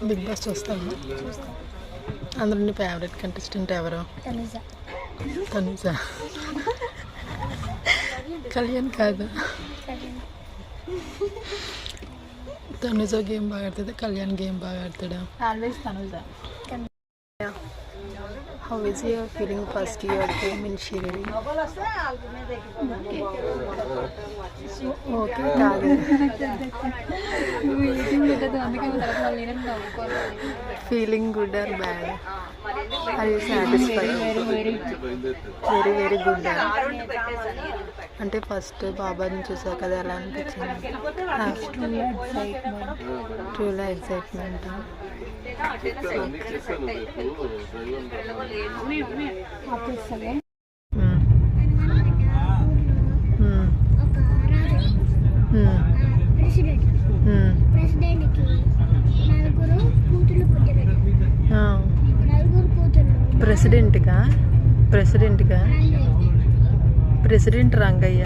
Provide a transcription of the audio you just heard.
Big boss చూస్తాను. అందులో నీ ఫేవరెట్ కంటెస్టెంట్ ఎవరు? తనుజ. కళ్యాణ్ కాదు. తనుజ గేమ్ బాగా ఆడుతుంది, కళ్యాణ్ గేమ్ బాగా ఆడతాడా? Always Tanuja. How is your feeling first year game in Shirdi? Okay, కాదు. Feeling good or bad? Are you satisfied? Very good. అంటే ఫస్ట్ బాబాని చూసావు కదా, ఎలా అనిపించింది? ట్రూలా ఎక్సైట్మెంట్. ప్రెసిడెంట్గా ప్రెసిడెంట్ రంగయ్య.